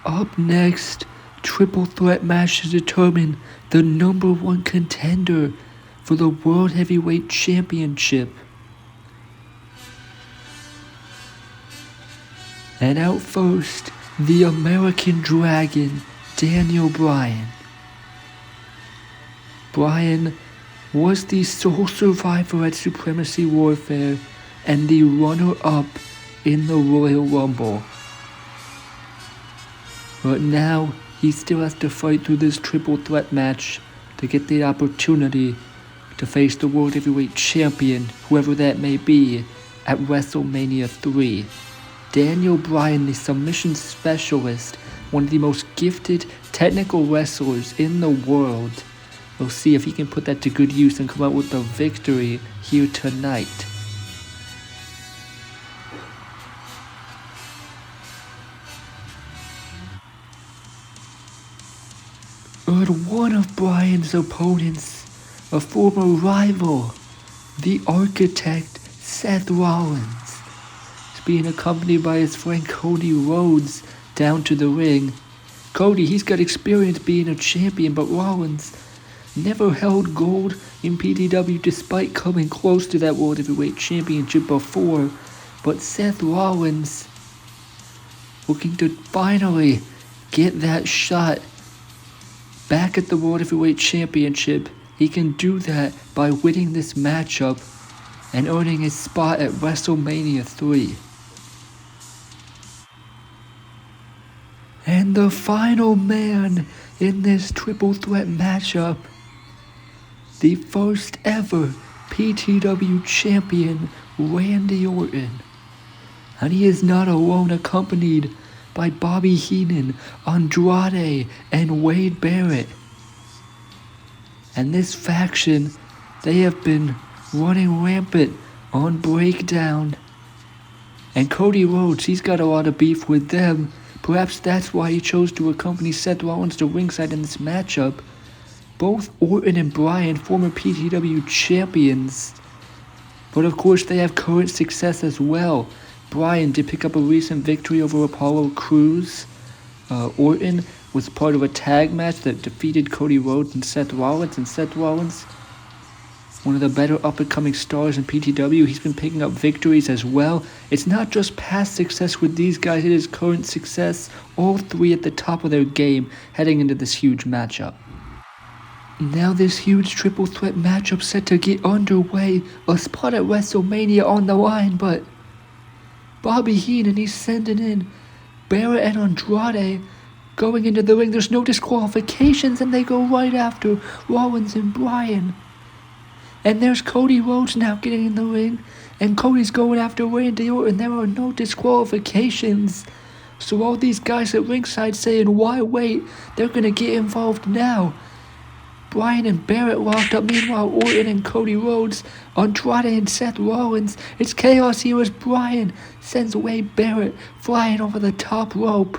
Up next, triple threat match to determine the number one contender for the World Heavyweight Championship. And out first, the American Dragon, Daniel Bryan. Bryan was the sole survivor at Supremacy Warfare and the runner-up in the Royal Rumble. But now, he still has to fight through this triple threat match to get the opportunity to face the World Heavyweight Champion, whoever that may be, at Wrestlemania 3. Daniel Bryan, the submission specialist, one of the most gifted technical wrestlers in the world. We'll see if he can put that to good use and come out with a victory here tonight. But one of Bryan's opponents, a former rival, the Architect Seth Rollins, is being accompanied by his friend Cody Rhodes down to the ring. Cody, he's got experience being a champion, but Rollins never held gold in PTW despite coming close to that World Heavyweight Championship before. But Seth Rollins looking to finally get that shot back at the World Heavyweight Championship. He can do that by winning this matchup and earning his spot at Wrestlemania 3. And the final man in this triple threat matchup, the first ever PTW Champion, Randy Orton. And he is not alone, accompanied by Bobby Heenan, Andrade, and Wade Barrett. And this faction, they have been running rampant on Breakdown. And Cody Rhodes, he's got a lot of beef with them. Perhaps that's why he chose to accompany Seth Rollins to ringside in this matchup. Both Orton and Bryan, former PTW champions. But of course they have current success as well. Bryan did pick up a recent victory over Apollo Crews. Orton was part of a tag match that defeated Cody Rhodes and Seth Rollins. And Seth Rollins, one of the better up-and-coming stars in PTW, he's been picking up victories as well. It's not just past success with these guys, it is current success. All three at the top of their game heading into this huge matchup. Now this huge triple threat matchup set to get underway. A spot at WrestleMania on the line, but Bobby Heenan, he's sending in Barrett and Andrade going into the ring. There's no disqualifications, and they go right after Rollins and Bryan. And there's Cody Rhodes now getting in the ring, and Cody's going after Randy Orton. There are no disqualifications. So all these guys at ringside saying, why wait? They're going to get involved now. Bryan and Barrett locked up. Meanwhile, Orton and Cody Rhodes, Andrade and Seth Rollins. It's chaos here as Bryan sends Wade Barrett flying over the top rope.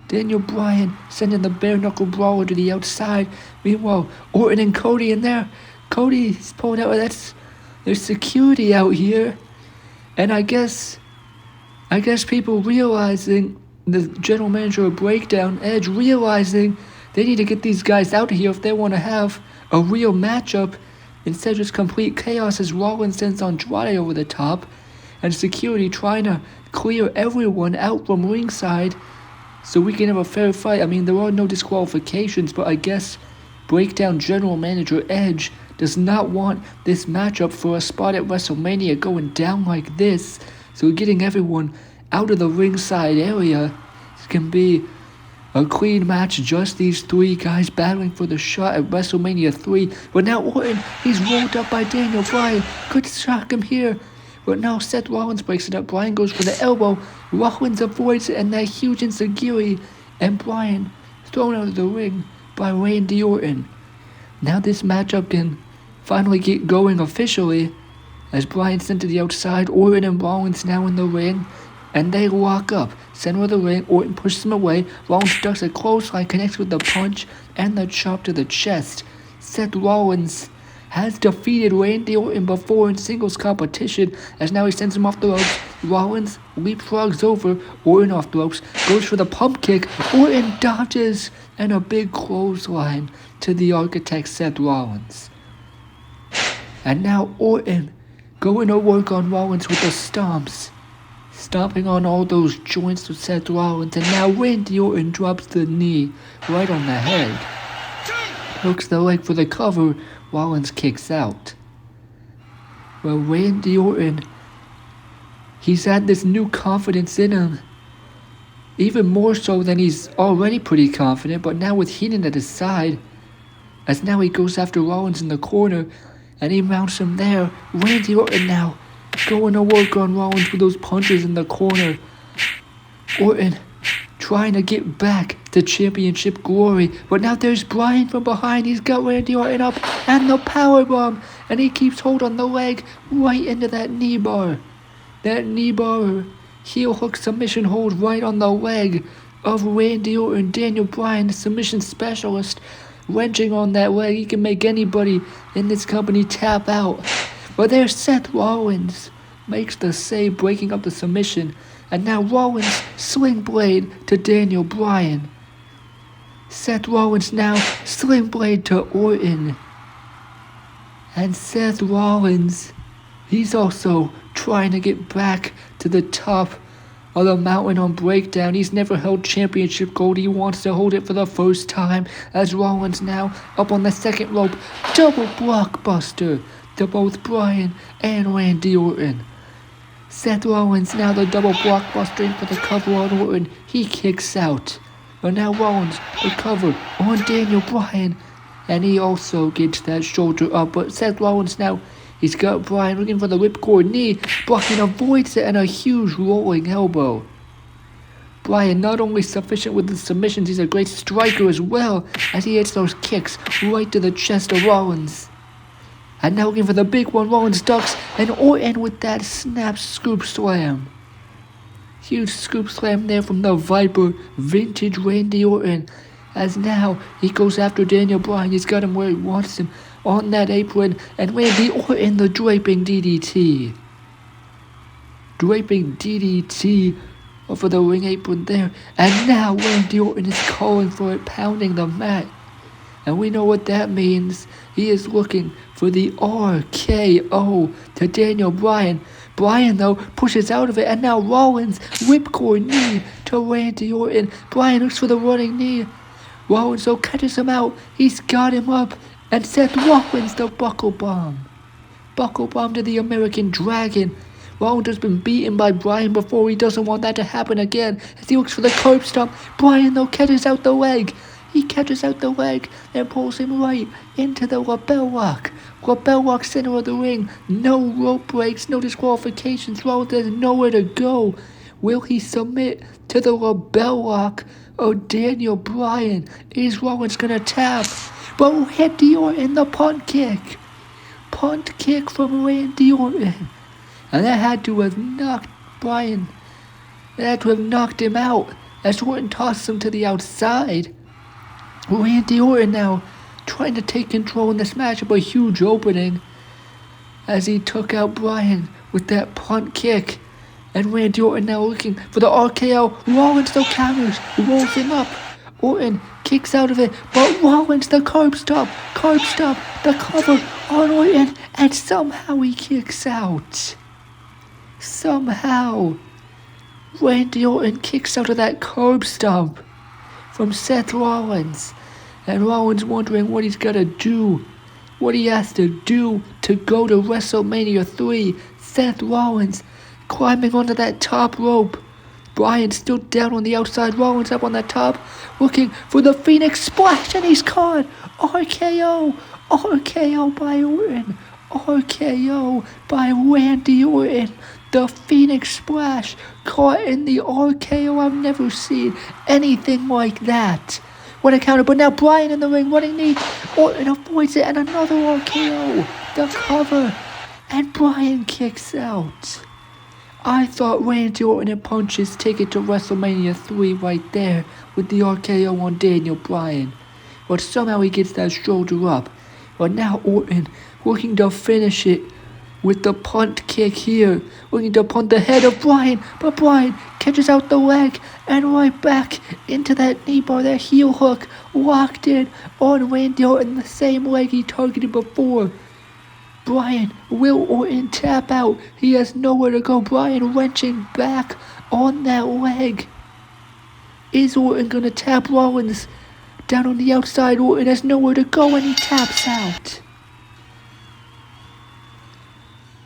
Daniel Bryan sending the bare knuckle brawler to the outside. Meanwhile, Orton and Cody in there. Cody's pulled out. There's security out here. And I guess people realizing, the general manager of Breakdown, Edge, realizing they need to get these guys out of here if they want to have a real matchup instead of just complete chaos as Rollins sends Andrade over the top and security trying to clear everyone out from ringside so we can have a fair fight. I mean, there are no disqualifications, but I guess Breakdown general manager Edge does not want this matchup for a spot at WrestleMania going down like this. So getting everyone out of the ringside area can be a clean match, just these three guys battling for the shot at WrestleMania 3. But now Orton, he's rolled up by Daniel Bryan. Could shock him here. But now Seth Rollins breaks it up. Bryan goes for the elbow. Rollins avoids it, and that huge insecurity. And Bryan thrown out of the ring by Randy Orton. Now this matchup can finally get going officially as Bryan sent to the outside. Orton and Rollins now in the ring. And they lock up. Center of the ring, Orton pushes him away. Rollins ducks a clothesline, connects with the punch and the chop to the chest. Seth Rollins has defeated Randy Orton before in singles competition, as now he sends him off the ropes. Rollins leapfrogs over Orton off the ropes, goes for the pump kick. Orton dodges, and a big clothesline to the Architect Seth Rollins. And now Orton going to work on Rollins with the stomps, stomping on all those joints with Seth Rollins. And now Randy Orton drops the knee right on the head, hooks the leg for the cover. Rollins kicks out. Well, Randy Orton, he's had this new confidence in him, even more so than he's already pretty confident, but now with Heenan at his side, as now he goes after Rollins in the corner, and he mounts him there. Randy Orton now going to work on Rollins with those punches in the corner. Orton trying to get back to championship glory, but now there's Bryan from behind. He's got Randy Orton up, and the powerbomb, and he keeps hold on the leg right into that knee bar. That knee bar heel hook submission hold right on the leg of Randy Orton. Daniel Bryan, the submission specialist, wrenching on that leg. He can make anybody in this company tap out. But there's Seth Rollins, makes the save, breaking up the submission. And now Rollins sling blade to Daniel Bryan. Seth Rollins now sling blade to Orton. And Seth Rollins, he's also trying to get back to the top of the mountain on breakdown. He's never held championship gold. He wants to hold it for the first time, as Rollins now up on the second rope. Double blockbuster to both Bryan and Randy Orton. Seth Rollins now the double blockbuster in for the cover on Orton. He kicks out. But now Rollins the cover on Daniel Bryan, and he also gets that shoulder up. But Seth Rollins now, he's got Bryan looking for the whipcord knee. Bryan avoids it, and a huge rolling elbow. Bryan not only sufficient with the submissions, he's a great striker as well, as he hits those kicks right to the chest of Rollins. And now looking for the big one, Rollins ducks, and Orton with that snap scoop slam. Huge scoop slam there from the Viper, vintage Randy Orton. As now he goes after Daniel Bryan. He's got him where he wants him, on that apron, and Randy Orton the draping DDT. Draping DDT over the ring apron there. And now Randy Orton is calling for it, pounding the mat. And we know what that means. He is looking for the RKO to Daniel Bryan. Bryan, though, pushes out of it, and now Rollins whipcord knee to Randy Orton. Bryan looks for the running knee. Rollins, though, catches him out. He's got him up, and Seth Rollins the buckle bomb. Buckle bomb to the American Dragon. Rollins has been beaten by Bryan before. He doesn't want that to happen again, as he looks for the curb stomp. Bryan, though, catches out the leg. He catches out the leg and pulls him right into the lapel lock. Lapel lock, center of the ring. No rope breaks, no disqualifications. Rollins has nowhere to go. Will he submit to the lapel lock of Daniel Bryan? Is Rollins gonna tap? But Randy Orton, the punt kick. Punt kick from Randy Orton. And that had to have knocked Bryan. That had to have knocked him out, as Orton tosses him to the outside. Randy Orton now trying to take control in this matchup, a huge opening as he took out Bryan with that punt kick. And Randy Orton now looking for the RKO. Rollins still counters, rolls him up. Orton kicks out of it, but Rollins the curb stop, the cover on Orton, and somehow he kicks out. Somehow Randy Orton kicks out of that curb stomp from Seth Rollins, and Rollins wondering what he's gotta do, what he has to do to go to WrestleMania 3. Seth Rollins climbing onto that top rope. Bryan still down on the outside. Rollins up on the top, looking for the Phoenix Splash, and he's caught. RKO by Orton. RKO by Randy Orton. The Phoenix Splash, caught in the RKO. I've never seen anything like that. What a counter, but now Bryan in the ring, running knee. Orton avoids it, and another RKO. The cover, and Bryan kicks out. I thought Randy Orton and punches take it to WrestleMania 3 right there with the RKO on Daniel Bryan. But somehow he gets that shoulder up. But now Orton looking to finish it with the punt kick here, looking to punt the head of Bryan, but Bryan catches out the leg and right back into that knee bar, that heel hook, locked in on Randy Orton, the same leg he targeted before. Bryan, will Orton tap out? He has nowhere to go. Bryan wrenching back on that leg. Is Orton gonna tap Rollins down on the outside? Orton has nowhere to go and he taps out.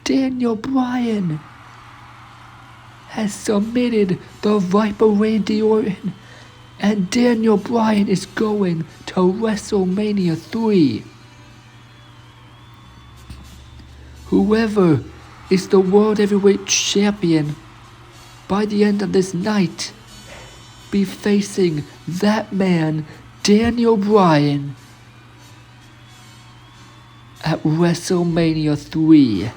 Daniel Bryan has submitted the Viper Randy Orton, and Daniel Bryan is going to WrestleMania 3. Whoever is the World Heavyweight Champion by the end of this night be facing that man, Daniel Bryan, at WrestleMania 3.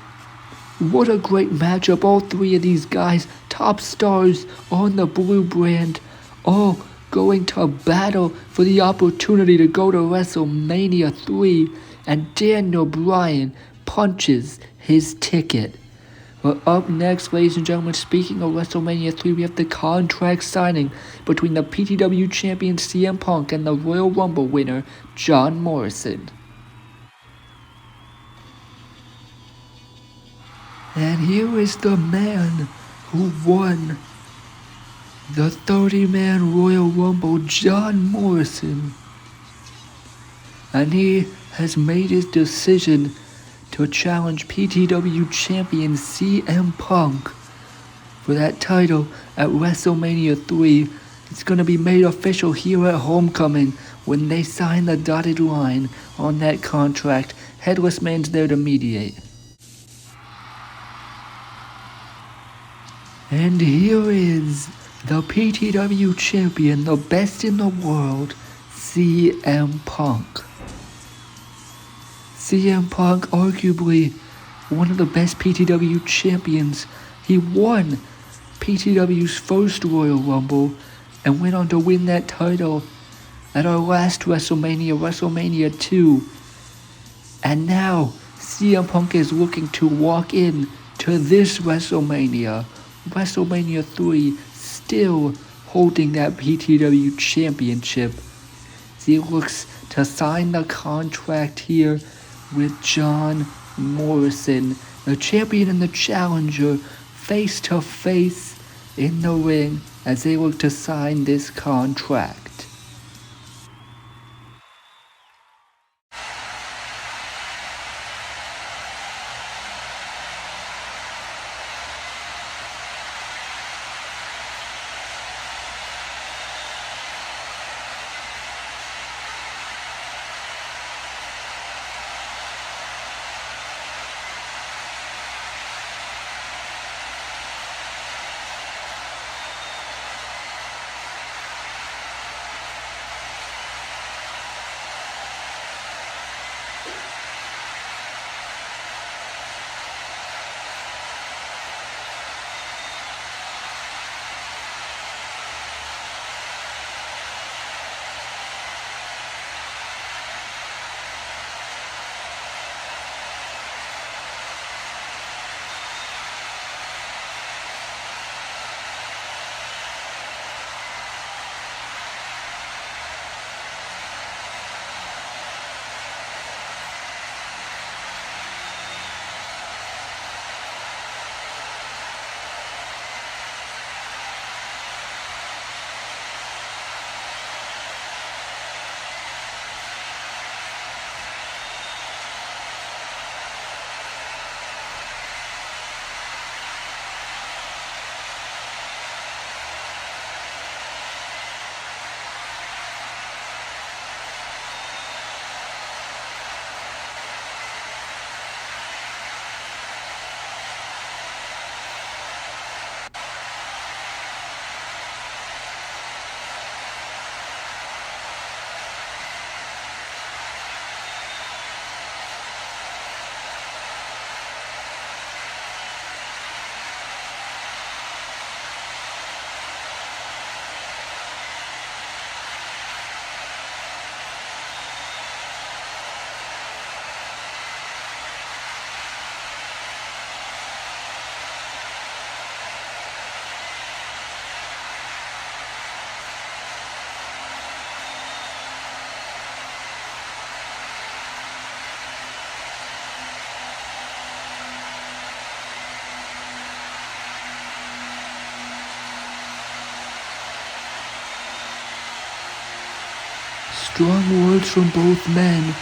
What a great matchup. All three of these guys, top stars on the blue brand, all going to battle for the opportunity to go to WrestleMania 3, and Daniel Bryan punches his ticket. But up next, ladies and gentlemen, speaking of WrestleMania 3, we have the contract signing between the PTW Champion CM Punk and the Royal Rumble winner, John Morrison. And here is the man who won the 30-man Royal Rumble, John Morrison. And he has made his decision to challenge PTW Champion CM Punk for that title at WrestleMania 3. It's going to be made official here at Homecoming when they sign the dotted line on that contract. Headless Man's there to mediate. And here is the PTW Champion, the best in the world, CM Punk. CM Punk, arguably one of the best PTW champions. He won PTW's first Royal Rumble and went on to win that title at our last WrestleMania, WrestleMania 2. And now CM Punk is looking to walk in to this WrestleMania, WrestleMania 3, still holding that PTW championship. He looks to sign the contract here with John Morrison, the champion and the challenger, face to face in the ring as they look to sign this contract. Strong words from both men,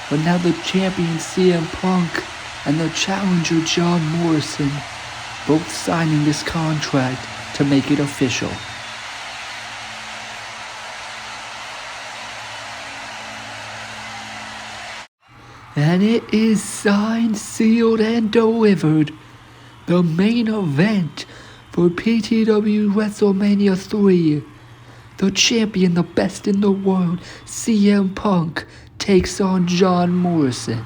but now the champion CM Punk and the challenger John Morrison both signing this contract to make it official. And it is signed, sealed, and delivered. The main event for PTW Wrestlemania 3. The champion, the best in the world, CM Punk, takes on John Morrison.